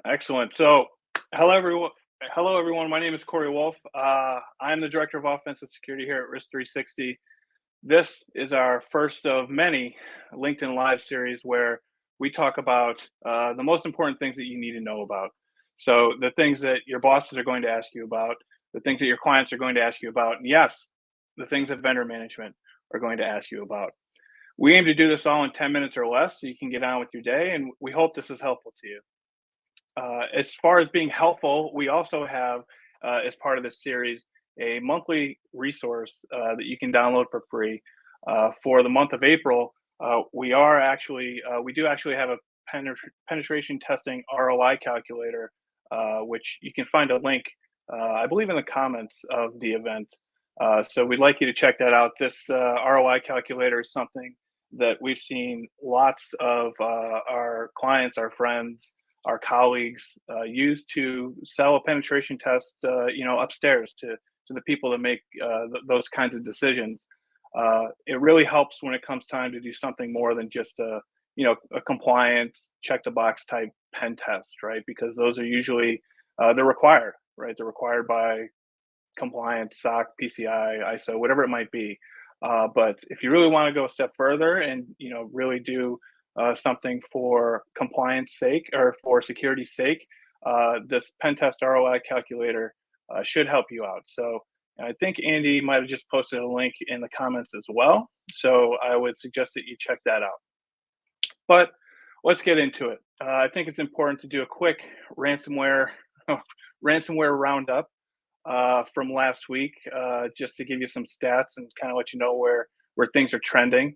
Excellent. So, hello everyone. Hello everyone. My name is Cory. I'm the director of offensive security here at Risk 360. This is our first of many LinkedIn Live series where we talk about the most important things that you need to know about. So, the things that your bosses are going to ask you about, the things that your clients are going to ask you about, and yes, the things that vendor management are going to ask you about. We aim to do this all in 10 minutes or less so you can get on with your day, and we hope this is helpful to you. As far as being helpful, we also have, as part of this series, a monthly resource that you can download for free. For the month of April, we do actually have a penetration testing ROI calculator, which you can find a link, I believe, in the comments of the event. So we'd like you to check that out. This ROI calculator is something that we've seen lots of our clients, our friends, our colleagues use to sell a penetration test, upstairs to the people that make those kinds of decisions. It really helps when it comes time to do something more than just a compliance check the box type pen test, right? Because those are usually they're required, right? They're required by compliance, SOC, PCI, ISO, whatever it might be. But if you really want to go a step further and really do something for compliance sake or for security's sake, this pen test ROI calculator should help you out. So I think Andy might have just posted a link in the comments as well. So I would suggest that you check that out. But let's get into it. I think it's important to do a quick ransomware ransomware roundup from last week, just to give you some stats and kind of let you know where things are trending.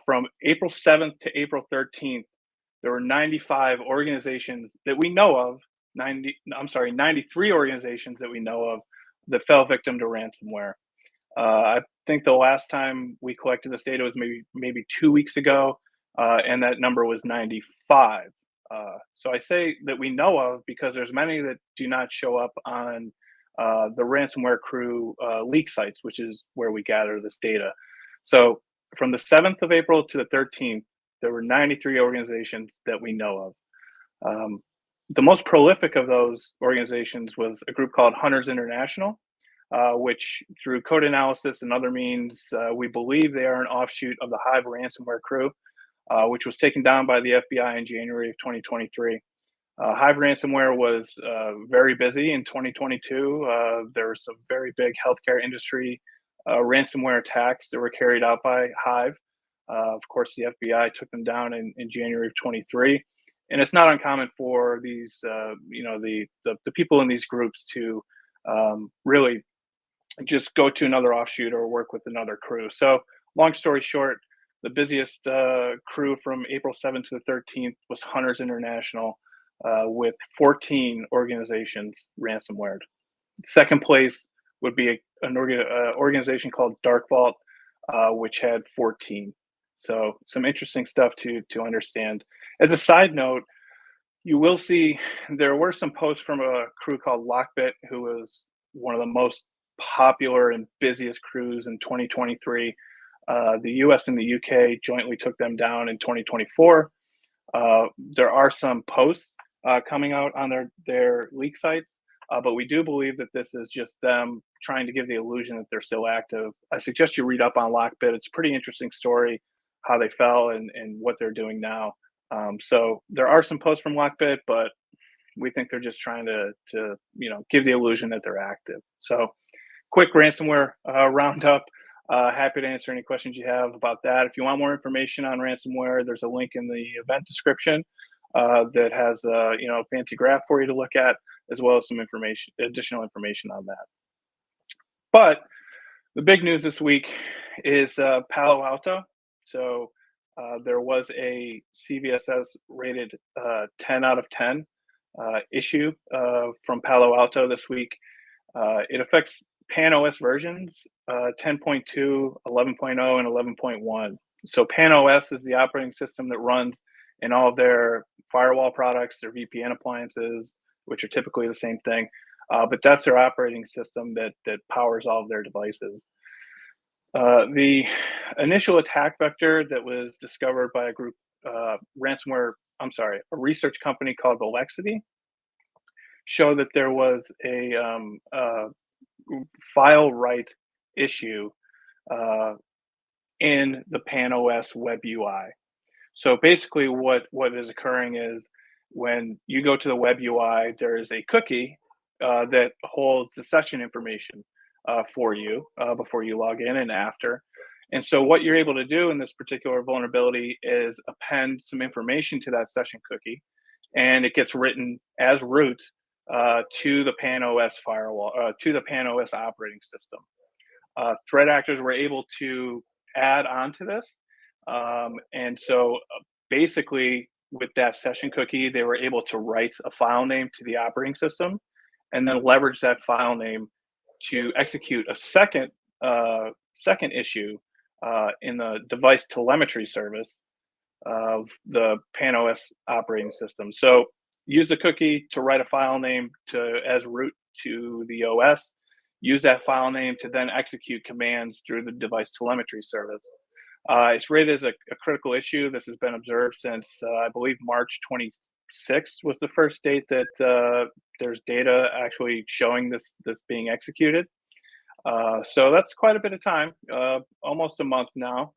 From April 7th to April 13th, there were 95 organizations that we know of. 93 organizations that we know of that fell victim to ransomware. I think the last time we collected this data was maybe 2 weeks ago, and that number was 95. So I say that we know of because there's many that do not show up on the ransomware crew leak sites, which is where we gather this data. So from the 7th of April to the 13th, there were 93 organizations that we know of. The most prolific of those organizations was a group called Hunters International, which through code analysis and other means, we believe they are an offshoot of the Hive ransomware crew, which was taken down by the FBI in January of 2023. Hive ransomware was very busy in 2022. There were some very big healthcare industry ransomware attacks that were carried out by Hive. Of course, the FBI took them down in January of 23. And it's not uncommon for these, the people in these groups to really just go to another offshoot or work with another crew. So, long story short, the busiest crew from April 7th to the 13th was Hunters International, with 14 organizations ransomwared. Second place would be an organization called Dark Vault, which had 14. So some interesting stuff to understand. As a side note, you will see there were some posts from a crew called Lockbit, who was one of the most popular and busiest crews in 2023. The US and the UK jointly took them down in 2024. There are some posts coming out on their leak sites, but we do believe that this is just them trying to give the illusion that they're still active. I suggest you read up on Lockbit. It's a pretty interesting story, how they fell and what they're doing now. So there are some posts from Lockbit, but we think they're just trying to give the illusion that they're active. So quick ransomware roundup. Happy to answer any questions you have about that. If you want more information on ransomware, there's a link in the event description that has a fancy graph for you to look at, as well as some additional information on that. But the big news this week is Palo Alto. So there was a CVSS rated 10 out of 10 issue from Palo Alto this week. It affects PAN-OS versions 10.2, 11.0, and 11.1. So PAN-OS is the operating system that runs in all of their firewall products, their VPN appliances, which are typically the same thing. But that's their operating system that powers all of their devices. The initial attack vector that was discovered by a research company called Velexity, show that there was a file write issue uh, in the PAN-OS web UI. So basically, what is occurring is when you go to the web UI, there is a cookie that holds the session information for you before you log in and after. And so what you're able to do in this particular vulnerability is append some information to that session cookie, and it gets written as root to the PAN-OS firewall, to the PAN-OS operating system. Threat actors were able to add on to this. And so basically, with that session cookie, they were able to write a file name to the operating system and then leverage that file name to execute a second issue in the device telemetry service of the PAN-OS operating system. So use the cookie to write a file name as root to the OS, use that file name to then execute commands through the device telemetry service. It's rated as a critical issue. This has been observed since, I believe, March 26th was the first date that there's data actually showing this being executed. So that's quite a bit of time, almost a month now,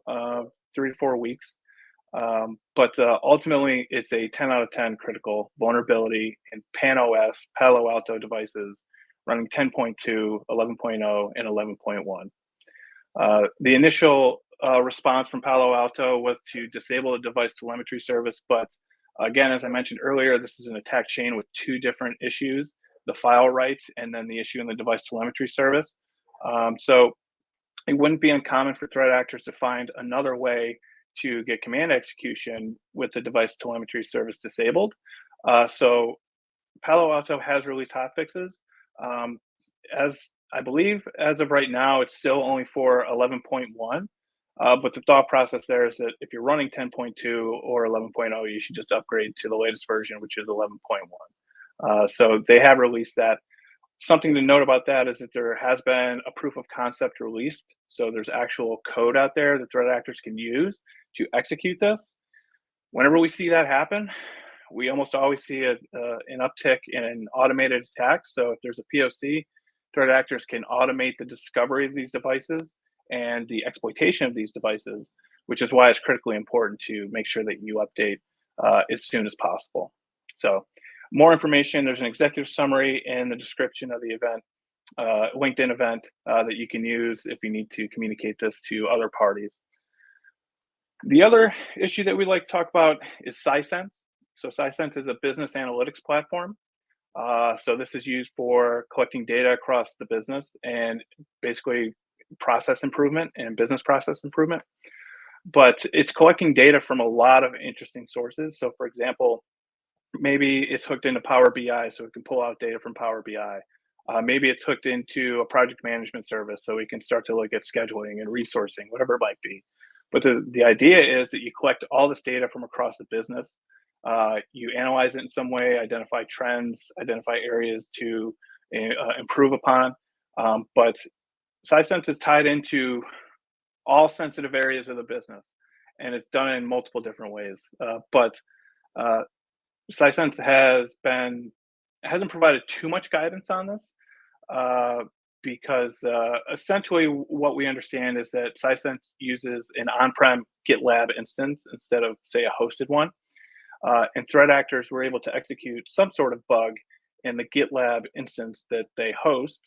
3 to 4 weeks. But ultimately, it's a 10 out of 10 critical vulnerability in PAN-OS Palo Alto devices running 10.2, 11.0, and 11.1. The initial response from Palo Alto was to disable the device telemetry service. But again, as I mentioned earlier, this is an attack chain with two different issues, the file writes and then the issue in the device telemetry service. So it wouldn't be uncommon for threat actors to find another way to get command execution with the device telemetry service disabled. So Palo Alto has released hotfixes. As I believe, as of right now, it's still only for 11.1. But the thought process there is that if you're running 10.2 or 11.0, you should just upgrade to the latest version, which is 11.1. So they have released that. Something to note about that is that there has been a proof of concept released. So there's actual code out there that threat actors can use to execute this. Whenever we see that happen, we almost always see an uptick in automated attacks. So if there's a POC, threat actors can automate the discovery of these devices and the exploitation of these devices, which is why it's critically important to make sure that you update as soon as possible. So more information, there's an executive summary in the description of the event, LinkedIn event that you can use if you need to communicate this to other parties. The other issue that we like to talk about is Sisense. So Sisense is a business analytics platform. So this is used for collecting data across the business and basically process improvement and business process improvement. But it's collecting data from a lot of interesting sources. So for example, maybe it's hooked into Power BI, so it can pull out data from Power BI. Maybe it's hooked into a project management service, so we can start to look at scheduling and resourcing, whatever it might be. But the idea is that you collect all this data from across the business. You analyze it in some way, identify trends, identify areas to improve upon. But Sisense is tied into all sensitive areas of the business, and it's done in multiple different ways. But Sisense hasn't provided too much guidance on this because essentially what we understand is that Sisense uses an on-prem GitLab instance instead of, say, a hosted one. And threat actors were able to execute some sort of bug in the GitLab instance that they host,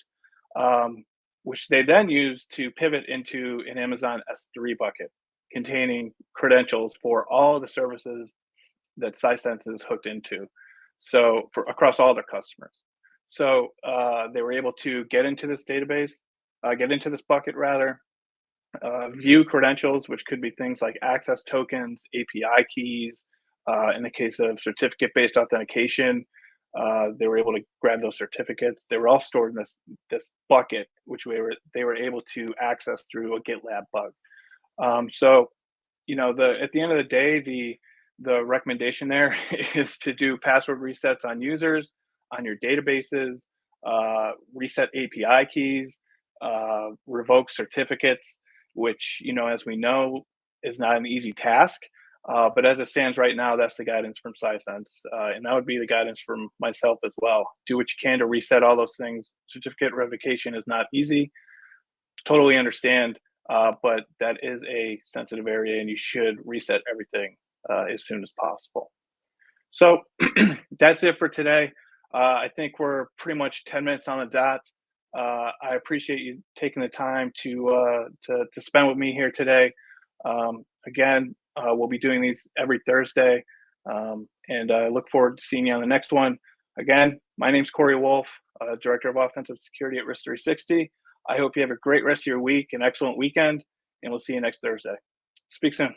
which they then use to pivot into an Amazon S3 bucket containing credentials for all the services that Sisense is hooked into, so for across all their customers. So they were able to get into this database, get into this bucket rather, view credentials, which could be things like access tokens, API keys. In the case of certificate-based authentication, they were able to grab those certificates. They were all stored in this bucket, which they were able to access through a GitLab bug. So, at the end of the day, the recommendation there is to do password resets on users, on your databases, reset API keys, revoke certificates, which, as we know, is not an easy task. But as it stands right now, that's the guidance from Sisense, and that would be the guidance from myself as well. Do what you can to reset all those things. Certificate revocation is not easy. Totally understand, but that is a sensitive area, and you should reset everything as soon as possible. So that's it for today. I think we're pretty much 10 minutes on the dot. I appreciate you taking the time to spend with me here today. Again, we'll be doing these every Thursday, and I look forward to seeing you on the next one. Again, my name's Cory Wolf, Director of Offensive Security at Risk 360. I hope you have a great rest of your week, an excellent weekend, and we'll see you next Thursday. Speak soon.